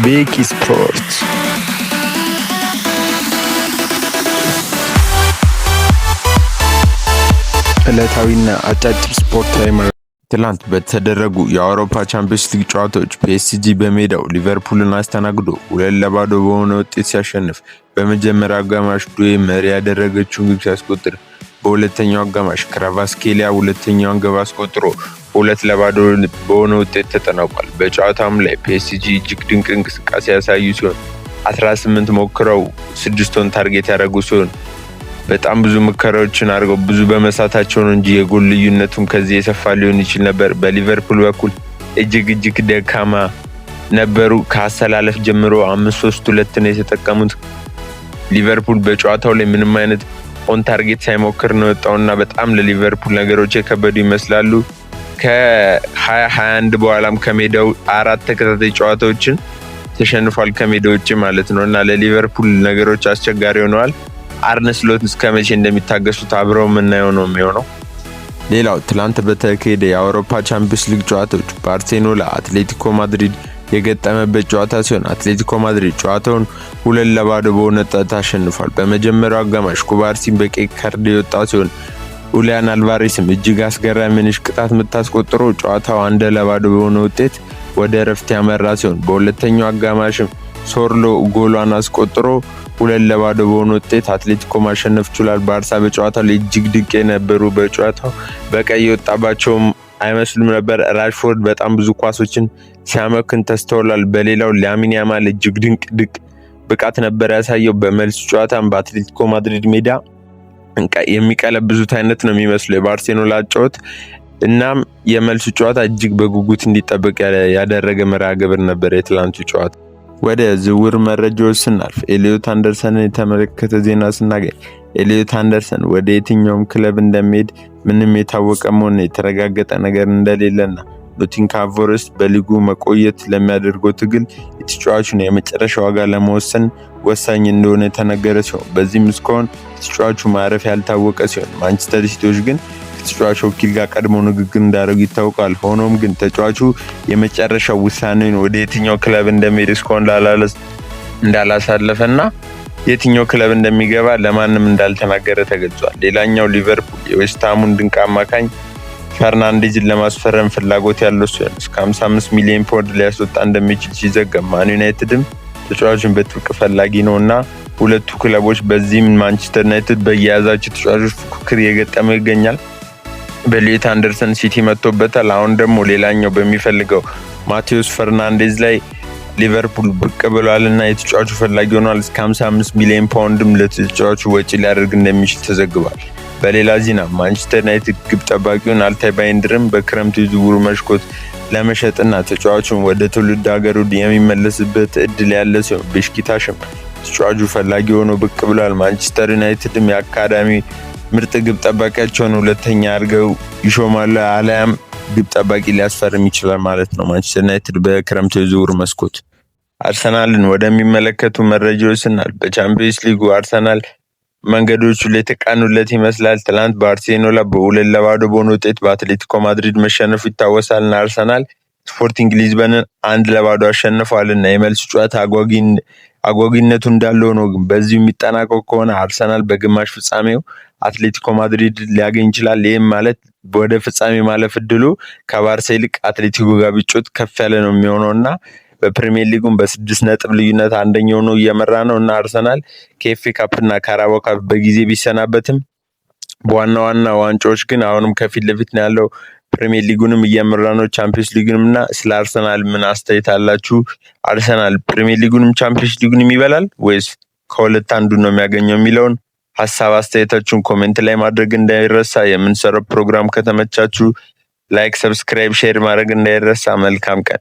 ቤኪ ስፖርት ዕለታዊና አጫጭር ስፖርታዊ ትላንት በተደረጉ የአውሮፓ ቻምፒየንስ ሊግ ጨዋታዎች ፒኤስጂ በሜዳው ሊቨርፑልን አስተናግዶ 2-0 በሆነ ውጤት ሲያሸንፍ በመጀመሪያው አጋማሽ ዱዌ መሪ ያደረገችውን ግብ ሲያስቆጥር በሁለተኛው አጋማሽ ክራቫስኬሊያ ሁለተኛውን ግብ አስቆጥሮ 2-0 በሆነ ውጤት ተጠናቋል። በጨዋታውም ላይ ፒኤስጂ እጅግ ድንቅ እንቅስቃሴ ያሳዩ ሲሆን 18 ሞክረው 6ቱን ታርጌት ያደረጉ ሲሆን በጣም ብዙ ሙከራዎችን አድርገው ብዙ በመሳታቸው ነው እንጂ የጎል ልዩነቱም ከዚህ የሰፋ ሊሆን ይችል ነበር። በሊቨርፑል በኩል እጅግ ደካማ ነበሩ። ከአሰላለፍ ጀምሮ 5-3-2 ነው የተጠቀሙት። ሊቨርፑል በጨዋታው ላይ ምንም አይነት ኦን ታርጌት ሳይሞክር ነው የወጣውና በጣም ለሊቨርፑል ነገሮች የከበዱ ይመስላሉ። ከ2021 በኋላም ከሜዳው 4 ተከታታይ ጨዋታዎችን ተሸንፏል ከሜዳው ውጪ ማለት ነውና ለሊቨርፑል ነገሮች አስቸጋሪ ሆነዋል። አርነ ስሎት እስከመቼ እንደሚታገሱት አብረው የምናየው ነው የሚሆነው። ሌላው ትላንት በተካሄደ የአውሮፓ ቻምፒየንስ ሊግ ጨዋታዎች ባርሴሎና አትሌቲኮ ማድሪድ የገጠመበት ጨዋታ ሲሆን አትሌቲኮ ማድሪድ ጨዋታውን 2-0 በሆነ ውጤት አሸንፏል። በመጀመሪያው አጋማሽ ኩባርሲን በቀይ ካርድ የወጣ ሲሆን ኡሊያን አልቫሬስም እጅግ አስገራሚ ቅጣት የምታስቆጥሮ ጨዋታው 1-0 በሆነ ውጤት ወደ እረፍት ያመራ ሲሆን በሁለተኛው አጋማሽም ሶርሎ ጎሏን አስቆጥሮ 2-0 በሆነ ውጤት አትሌቲኮ ማሸነፍ ችሏል። ባርሳ በጨዋታው ላይ እጅግ ድንቅ የነበሩ በጨዋታው በቀይ የወጣባቸውም አይመስሉም ነበር። ራሽፎርድ በጣም ብዙ ኳሶችን ሲያመክን ተስተውሏል። በሌላው ላሚን ያማል እጅግ ድንቅ ብቃት ነበር ያሳየው። በመልስ ጨዋታም በአትሌቲኮ ማድሪድ ሜዳ የሚቀለብዙት አይነት ነው የሚመስለው የባርሴሎና ጨዋታ። እናም የመልስ ጨዋታ እጅግ በጉጉት እንዲጠበቅ ያደረገ መርሃ ግብር ነበር የትላንቱ ጨዋታ። ወደ ዝውውር መረጃዎች ስናልፍ ኤሊዮት አንደርሰንን የተመለከተ ዜና ስናገኝ ኤሊዮት አንደርሰን ወደ የትኛውም ክለብ እንደሚሄድ ምንም የታወቀ መሆን የተረጋገጠ ነገር እንደሌለና ኖቲንግሃም ፎረስት በሊጉ መቆየት ለሚያደርገው ትግል የተጫዋቹን የመጨረሻ ዋጋ ለመወሰን ወሳኝ እንደሆነ የተነገረ ሲሆን በዚህም እስካሁን የተጫዋቹ ማረፍ ያልታወቀ ሲሆን ማንቸስተር ሲቲዎች ግን ከተጫዋቹ ወኪል ጋር ቀድሞ ንግግር እንዳደረጉ ይታወቃል። ሆኖም ግን ተጫዋቹ የመጨረሻው ውሳኔውን ወደ የትኛው ክለብ እንደሚሄድ እስካሁን እንዳላሳለፈና የትኛው ክለብ እንደሚገባ ለማንም እንዳልተናገረ ተገልጿል። ሌላኛው ሊቨርፑል የዌስትሃሙን ድንቅ አማካኝ ፈርናንዴዝን ለማስፈረም ፍላጎት ያለው ሲሆን እስከ 55 ሚሊዮን ፓውንድ ሊያስወጣ እንደሚችል ሲዘገብ ማን ዩናይትድም ተጫዋቹን በጥብቅ ፈላጊ ነውና ሁለቱ ክለቦች በዚህም ማንቸስተር ዩናይትድ በየያዛቸው ተጫዋቾች ፉክክር እየገጠመው ይገኛል። በኤሊዮት አንደርሰን ሲቲ መጥቶበታል። አሁን ደግሞ ሌላኛው በሚፈልገው ማቴዎስ ፈርናንዴዝ ላይ ሊቨርፑል ብቅ ብሏልና የተጫዋቹ ፈላጊ ሆኗል። እስከ 55 ሚሊዮን ፓውንድም ለተጫዋቹ ወጪ ሊያደርግ እንደሚችል ተዘግቧል። በሌላ ዜና ማንቸስተር ዩናይትድ ግብ ጠባቂውን አልታይ ባይንድርም በክረምቱ የዝውውር መስኮት ለመሸጥና ተጫዋቹን ወደ ትውልድ ሀገሩ የሚመለስበት እድል ያለ ሲሆን ቤሽኪታሽም ተጫዋቹ ፈላጊ ሆኖ ብቅ ብሏል። ማንቸስተር ዩናይትድም የአካዳሚ ምርጥ ግብ ጠባቂያቸውን ሁለተኛ አድርገው ይሾማሉ አለያም ግብ ጠባቂ ሊያስፈርም ይችላል ማለት ነው ማንቸስተር ዩናይትድ በክረምቱ የዝውውር መስኮት። አርሰናልን ወደሚመለከቱ መረጃዎች ስናልፍ በቻምፒየንስ ሊጉ አርሰናል መንገዶቹ ላይ የተቃኑለት ይመስላል። ትላንት ባርሴሎና በ2-0 በሆነ ውጤት በአትሌቲኮ ማድሪድ መሸነፉ ይታወሳልና አርሰናል ስፖርቲንግ ሊዝበንን 1-0 አሸንፏልና የመልስ ጨዋታ አጓጊነቱ እንዳለው ነው። ግን በዚሁ የሚጠናቀቅ ከሆነ አርሰናል በግማሽ ፍጻሜው አትሌቲኮ ማድሪድ ሊያገኝ ይችላል። ይህም ማለት ወደ ፍጻሜ ማለፍ እድሉ ከባርሳ ይልቅ አትሌቲኮ ጋር ቢጮት ከፍ ያለ ነው የሚሆነውና በፕሪሚየር ሊጉም በ6 ነጥብ ልዩነት አንደኛው ነው እየመራ ነውና አርሰናል ከኤፍኤ ካፕና ካራባኦ ካፕ በጊዜ ቢሰናበትም በዋና ዋንጫዎች ግን አሁንም ከፊት ለፊት ነው ያለው። ፕሪሚየር ሊጉንም እየመራ ነው ቻምፒየንስ ሊጉንምና ስለ አርሰናል ምን አስተያየት አላችሁ? አርሰናል ፕሪሚየር ሊጉንም ቻምፒየንስ ሊጉንም ይበላል ወይስ ከሁለት አንዱን ነው የሚያገኘው የሚለውን ሐሳብ አስተያየታችሁን ኮሜንት ላይ ማድረግ እንዳይረሳ። የምንሰራው ፕሮግራም ከተመቻችሁ ላይክ፣ ሰብስክራይብ፣ ሼር ማድረግ እንዳይረሳ። መልካም ቀን።